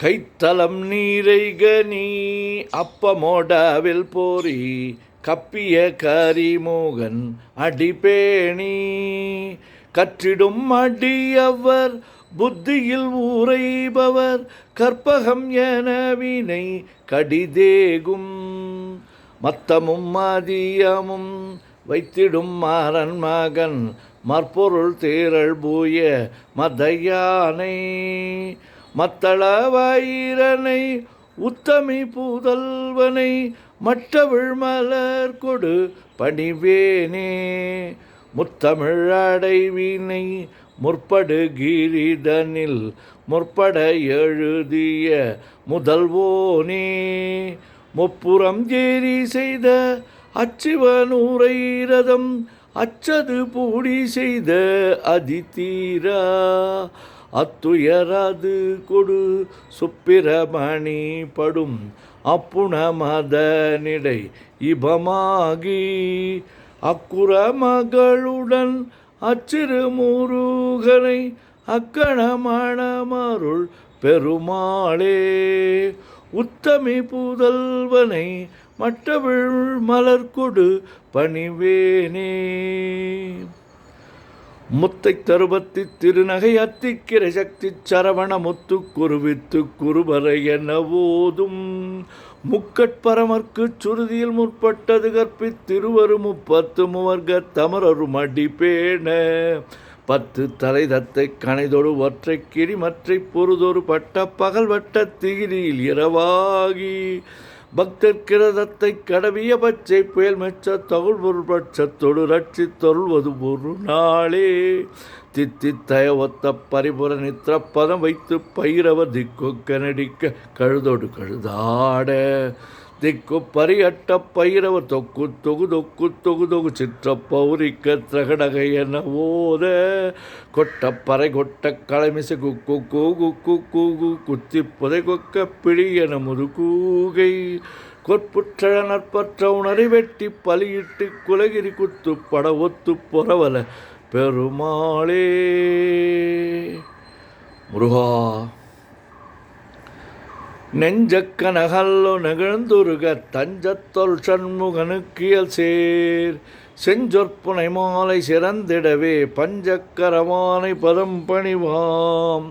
கைத்தலம் நீரைகனி அப்பமோடாவில் போரி கப்பிய கரிமோகன் அடிபேணி கற்றிடும் அடியவர் புத்தியில் ஊரைபவர் கற்பகம் என வினை கடிதேகும் மத்தமும் மதியமும் வைத்திடும் மாறன் மகன் மற்பொருள் தேரல் பூய மதையானை மத்தள வயிரனை உத்தமி புதல்வனை மற்றவிழ் மலர் கொடு பணிவேனே முத்தமிழ் அடைவினை முற்படு கிரிதனில் முற்பட எழுதிய முதல்வோனே முப்புறம் ஏறி செய்த அச்சிவனூரை ரதம் அச்சது பூடி செய்த அதிதீரா அத்துயரது கொடு சுப்பிரமணி படும் அப்புண மதனிடை இபமாகி அக்குற மகளுடன் அச்சிறு முருகனை அக்கணமணமருள் பெருமாளே உத்தமி புதல்வனை மற்றவிழ் மலர் கொடு பணிவேனே முத்தை தருபத்தி திருநகை அத்திக்கிரை சக்தி சரவண முத்து குருவித்து குருவரை என ஓதும் முக்கட்பரமர்க்கு சுருதியில் முற்பட்டது கற்பித்திருவரு முப்பத்து முவர்க தமரரும் அடிபேண பத்து தலை தத்தை கணைதொடு ஒற்றை கிரி மற்றை பொருதொரு பட்ட பகல் வட்ட திகிரியில் இரவாகி பக்தர் கிரதத்தை கடவிய பச்சை புயல் மெச்ச தகுள் பொருள் பட்சத்தொடு ரட்சி தொல்வது ஒரு நாளே தித்தித்தய ஒத்த பரிபுர நித்திர பதம் வைத்து பயிரவ திக்கொக்க நடிக்க கழுதொடு கழுதாட திக்கு பரியட்ட பயிரவர் தொக்கு தொகு தொக்கு தொகு தொகு சிற்ற பௌரிக்க திரகடகை என ஓத கொட்டப்பறை கொட்ட களமிசை குக்கு கூகு கூகு குத்தி புதை கொக்க பிழி என முதுகூகை கொற்புற்ற நற்பற்ற உணரை வெட்டி பலியிட்டு குலகிரி குத்து பட ஒத்து புறவல பெருமாளே முருகா நெஞ்சக்கனகல்லோ நெகிழ்ந்துருக தஞ்சத்தொல் சண்முகனுக்கியல் சேர் செஞ்சொற்புனை மாலை சிறந்திடவே பஞ்சக்கரவானை பதம் பணிவாம்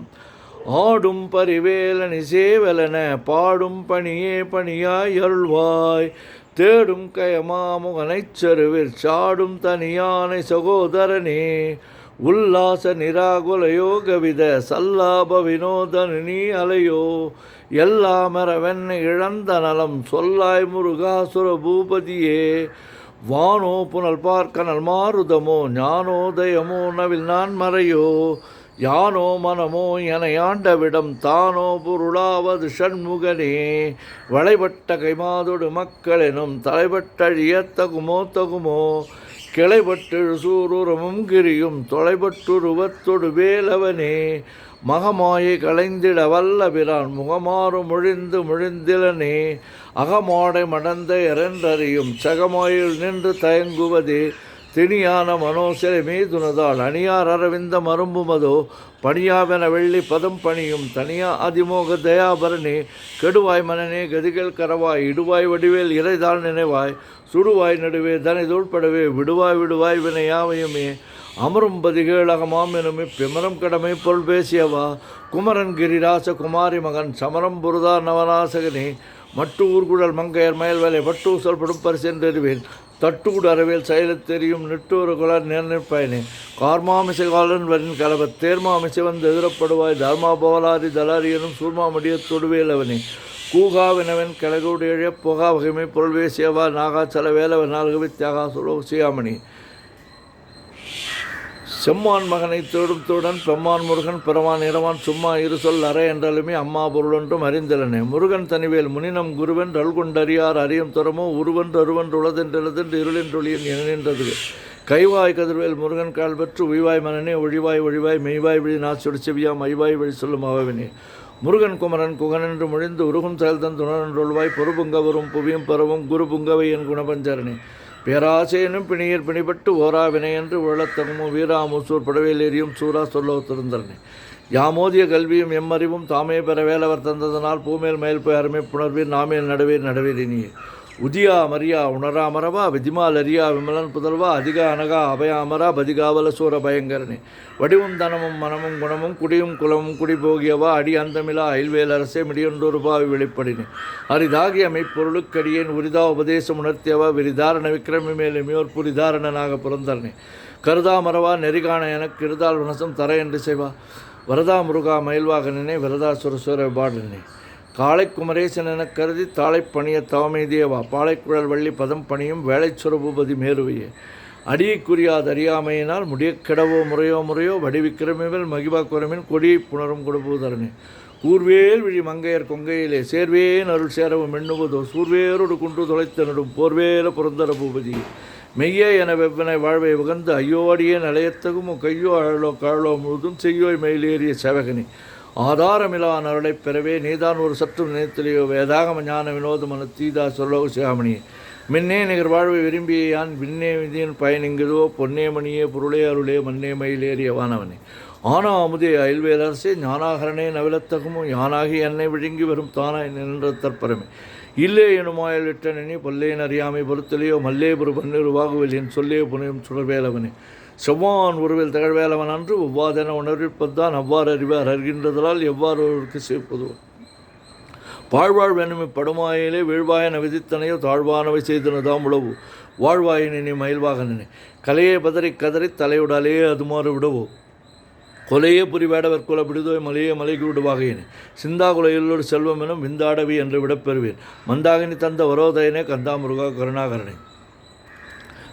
ஆடும் பரிவேலனி சேவலன பாடும் பணியே பணியாய் அருள்வாய் தேடும் கயமாமுகனைச் செருவிற் சாடும் தனியானை சகோதரனே உல்லாச நிராகுல யோகவித சல்லாப வினோதனு நீ அலையோ எல்லாமரவென்னை இழந்த நலம் சொல்லாய் முருகாசுர பூபதியே வானோ புனல் பார்க்கனல் மாருதமோ ஞானோதயமோ நவில் நான் மறையோ யானோ மனமோ என ஆண்டவிடம் தானோ பொருளாவது ஷண்முகனே வளைபட்ட கைமாதொடு மக்களெனும் தலைபட்டழியத்தகுமோ தகுமோ கிளைபட்டெழு சூரூரமும் கிரியும் தொலைபட்டுருவத்தொடு வேலவனே மகமாயை களைந்திட வல்லபிரான் முகமாறு முழிந்திலனே அகமாடை மடந்த எரென்றறியும் சகமாயில் நின்று தயங்குவதே திணியான மனோசிலை மீதுனதால் அணியார் அரவிந்த மரும்புமதோ பணியாவென வெள்ளி பதம் பணியும் தனியா அதிமோக தயாபரணே கெடுவாய் மனனே கதிகள் கரவாய் இடுவாய் வடிவேல் இறைதாள் நினைவாய் சுடுவாய் நடுவே தனை தூள்படவே விடுவாய் வினையாவையுமே அமரும் பதிகேளகமாம் எனுமே பிமரம் கடமை பொருள் பேசியவா குமரன் கிரிராச குமாரி மகன் சமரம் புருதா நவநாசகனே மட்டு ஊர்குழல் மங்கையர் மயல்வேலை பட்டூசல் படும் பரிசென்றறிவேன் தட்டூடு அறவேல் செயலத் தெரியும் நிட்டூர குலர் நிர்ணயிப்பயனே கார்மாமிசை காலன் வரின் கலவத் தேர்மாமிசை வந்து எதிரப்படுவாய் தர்மாபவலாதி தலாரியனும் சூர்மாமடிய தொடுவேலவனே கூகாவினவன் கிழகோடு எழிய புகா வகைமை பொருள் வேசியவா நாகாச்சல வேலவன் நால்கவி தியாகா சுலோ சியாமணி செம்மான் மகனை தேடும் பெம்மான் முருகன் பிறவான் இரவான் சும்மா இரு சொல் அறை என்றாலுமே அம்மா பொருளொன்றும் அறிந்தலனே முருகன் தனிவேல் முனினம் குருவென்று அல்கொண்டறியார் அறியும் துறமோ உருவென்று அருவென்று உளதென்றெழுதென்று இருளென்றொழியன் என நின்றது கைவாய் கதிர்வேல் முருகன் கால் பெற்று உய்வாய் மனனே ஒழிவாய் மெய்வாய் விழி நாச்சொடு செவியாம் ஐவாய் வழி சொல்லும் அவவினே முருகன் குமரன் குகனென்று முழிந்து உருகும் செயல்தன் துணரொள்வாய் பொறுபுங்க வரும் புவியும் பரவும் குரு புங்கவை என் குணபஞ்சரனே பேராசையனும் பிணியர் பிணிபட்டு ஓரா வினையென்று உழத்தகமும் வீராமுசூர் படவேல் எரியும் சூரா சொல்ல திருந்தரனே யாமோதிய கல்வியும் எம்மறிவும் தாமே பெற வேலவர் தந்ததனால் பூமேல் மயில் போய் அருமை புணர்வீர் நாமேல் நடவீர் இனியே உதியா மரியா உணரா மரவா விதிமால் அரியா விமலன் புதல்வா அதிகா அனகா அபயாமரா பதிகாவல சூர பயங்கரனே வடிவும் தனமும் மனமும் குணமும் குடியும் குலமும் குடிபோகியவா அடி அந்தமிலா அயல்வேல் அரசே மிடியொன்று பாவி வெளிப்படினே அரிதாகிய மெய்ப்பொருளுக்கடியேன் உரிதா உபதேசம் உணர்த்தியவா விரிதாரண விக்ரமி மேலுமையோர் புரிதாரணனாக புறந்தரனே கருதா மரவா நெறிகாண எனக்கு இருதால் வனசம் தர என்று செய்வா வரதா முருகா மயில்வாகனே வரதா சுரசுர பாடனே காளை குமரேசன் எனக் கருதி தாளை பணிய தவமெய்தியவா பாளைக்குழல் வள்ளி பதம் பணியும் வேளைச்சுர பூபதி மேருவையே அடியைக்குரியாது அறியாமையினால் முடியக் கெடவோ முறையோ வடிவிக்கிரமிவல் மகிபா குரமின் கொடியை புணரும் கொடுப்பூதரனே கூர்வேல் விழி மங்கையர் கொங்கையிலே சேர்வேன் அருள் சேரவும் எண்ணுவதோ சூர்வேரோடு குன்று தொலைத்த நடும் போர்வேல புரந்தர பூபதி மெய்யே என வெவ்வனை வாழ்வை உகந்து ஐயோடியே நிலையத்தகுமோ கையோ அழலோ கழலோ முழுதும் செய்யோய் மயிலேறிய சேவகனே ஆதாரமிலா அருளைப் பெறவே நீதான் ஒரு சற்றும் நினைத்திலேயோ வேதாகம ஞான வினோதமன தீதா சொல்லோ சியாமணியே மின்னே நிகர் வாழ்வை விரும்பிய யான் விண்ணே விதியின் பயனிங்குதோ பொன்னே மணியே பொருளே அருளே மண்ணே மயிலேறிய வானவனே ஆனா அமுதே அயல்வேலரசே ஞானாகரணே நவிலத்தகுமோ யானாகி என்னை விழுங்கி வரும் தானாய் நின்ற தற்பரமே இல்லே எனுமாயல் விட்ட நினி பொல்லேன் அறியாமை பொறுத்தலையோ மல்லேபுரு பன்னிரு வாகுவில் என் சொல்லே புனையும் சுடர்வேலவனே செவ்வான் உருவில் திகழ்வேலவன் அன்று ஒவ்வாதென உணர்விப்பதுதான் அவ்வாறு அறிவார் அறிகின்றதால் எவ்வாறு ஒருவருக்கு சேர்ப்பதோ பாழ்வாழ் வெனுமி படுமாயிலே வீழ்வாயன விதித்தனையோ தாழ்வானவை செய்தனதாம் உழவு வாழ்வாயினி மயில்வாகனே கலையே கதறி தலையுடாலே அதுமாறு விடவோ கொலையே புரிவேடவர் குல விடுதோய் மலையே மலைக்கு விடுவாகையினே சிந்தாகுல எல்லோரு செல்வம் எனும் விந்தாடவி என்று விடப்பெறுவேன் மந்தாகினி தந்த வரோதயனே கந்தா முருகா கருணாகரனே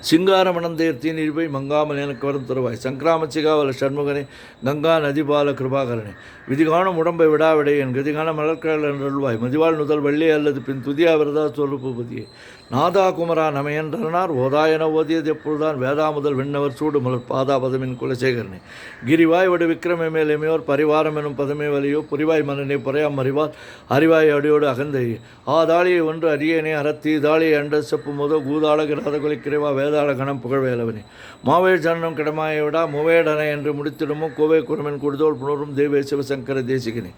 சிங்காரமணந்தேர் தீனிருப்பை மங்காமல் எனக்கு வரும் தருவாய் சங்கிராமச்சிகாவல சண்முகனே கங்கா நதிபால கிருபாகரனே விதிகாணும் உடம்பை விடாவிடை என் கதிகான மலர்கடல் என்றல்வாய் மதிவாள் நுதல் வெள்ளி அல்லது பின் துதியா விரதா சொருப்புபதியே நாதா குமரா நமையன்றனார் ஓதாயன ஓதியது எப்பொழுதுதான் வேதா முதல் விண்ணவர் சூடு மலர் பாதா பதமின் குலசேகரனே கிரிவாய் வடு விக்ரம மேலமையோர் பரிவாரம் எனும் பதமே வலியோ புரிவாய் மன்னனே புறையாம் அறிவார் அறிவாய் அடியோடு அகந்தையே தாளியை ஒன்று அரியனே அறத்தி தாளியை அண்ட செப்பு முதோ கூதாள கிராத குலைக்கிறைவா வேதாள கணம் புகழ்வேலவனே மாவேழ் சரணம் கிடமாயை விடா முவேடனை என்று முடித்திடுமோ கோவை குரமன் கொடுதோல் புணரும் தேவே சிவசங்கர தேசிகனே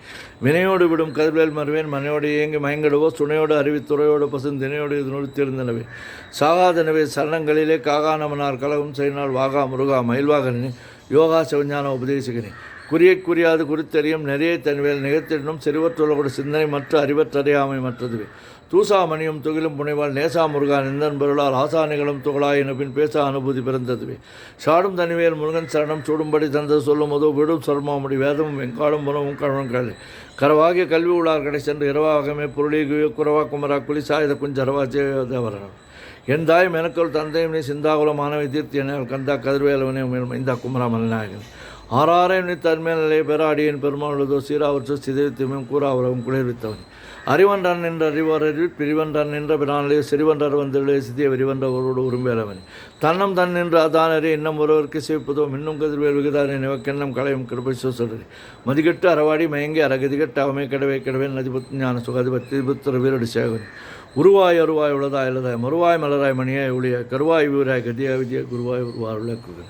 வினையோடு விடும் கதிர்வேல் மறுவேன் மனையோடு இயங்கி மயங்கிடுவோ சுனையோடு அறிவித்துறையோடு பசுந்தினையோடு இது நொடித்திருந்தனவே சாகாதனவே சரணங்களிலே காகானமனார் கலகம் செய்யினால் வாகா முருகா மயில்வாகனே யோகா சிவஞான உபதேசிகனே குறியாது குறித்தறியும் நிறைய தன்வேல் நிகழ்த்திடனும் செறிவற்றுள்ளோட சிந்தனை மற்ற அறிவற்றறியாமை மற்றதுவே தூசா மணியும் துகிலும் புனைவாள் நேசா முருகா நிந்தன் பொருளால் ஆசானிகளும் துகளாயின பின் பேச அனுபூதி பிறந்ததுவே சாடும் தனிவேல் முருகன் சரணம் சூடும்படி தந்தது சொல்லும் போதோ விடும் சர்மாமுடி வேதமும் வெங்காடும் புனமும் கழவன் கலை கரவாகிய கல்வி உள்ளார் கடை சென்று இரவாகமே பொருளிகுவே குறவா குமரா குளிசா இதை குஞ்சரவா வரணும் என் தாய் மெனக்கோள் தந்தையும் நீ சிந்தாகுல மாணவி தீர்த்தியனால் கந்தா கதிர்வேலவனே மைந்தா குமரா மலநாயகன் ஆறாரையும் நீ தன்மேல் நிலையை பெறாடியன் பெருமாளுதோ சீராவற்று சிதைத்துமையும் கூறாவரவும் குளிர்வித்தவன் அறிவன்றான் என்ற அறிவார் அறிவி பிரிவன்றான் என்ற பிரானிலே சிறிவன்றார் வந்திலே சித்திய விரிவன்றவரோடு உரும்பேலவனே தன்னம் தன் நின்று அதானரே இன்னும் ஒருவருக்கு சேவிப்பதோ மின்னும் கதிர்வேல் விகுதாரே நிவக்கெண்ணம் களையும் கிருபை சோசரே மதிக்கெட்டு அறவாடி மயங்கி அறகதிகட்டு அவமே கிடவே நதிபுத் ஞான சுகதிபத்தி புத்திர வீரடி சேவனி உருவாய் அருவாய் உளதாய் இளதாய் மறுவாய் மலராய் மணியாய் ஒளியாய் கருவாய் வீராய் கதியா விதியா குருவாய் உருவாய் உலக்குகள்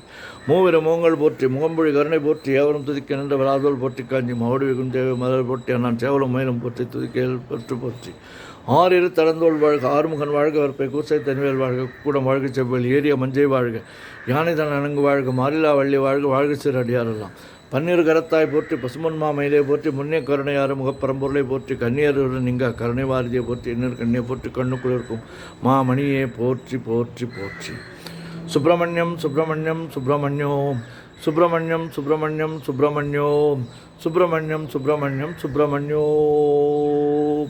மூவிர மோங்கள் போற்றி முகம்பொழி கருணை போற்றி ஏவரும் துதிக்க நின்ற விராதோல் போற்றி காஞ்சி மவுடி தேவை மலர் போற்றி அண்ணான் சேவலும் மயிலும் போற்றி துதிக்கையில் பெற்று போற்றி ஆறிரு தடந்தோள் வாழ்க ஆறுமுகன் வாழ்க வற்பை கூசை தனிவேல் வாழ்க கூடம் வாழ்க செவ்வேல் ஏரிய மஞ்சை வாழ்க யானை தன் அணங்கு வாழ்க மாரிலா வள்ளி வாழ்க சிறு அடியாரெல்லாம் பன்னீர் கரத்தாய் போற்றி பசுமன்மா மயிலே போற்றி முன்னே கருணையாறு முகப்பரம்பொருளை போற்றி கண்ணியருடன் நீங்க கருணை வாரதியை போற்றி இன்னொரு கண்ணியை போற்றி கண்ணுக்குள் இருக்கும் மாமணியே போற்றி போற்றி போற்றி சுப்பிரமணியம் சுப்பிரமணியம் சுப்பிரமணியோம் சுப்பிரமணியம் சுப்பிரமணியம் சுப்பிரமணியோம் சுப்பிரமணியம் சுப்பிரமணியம் சுப்பிரமணியோம்.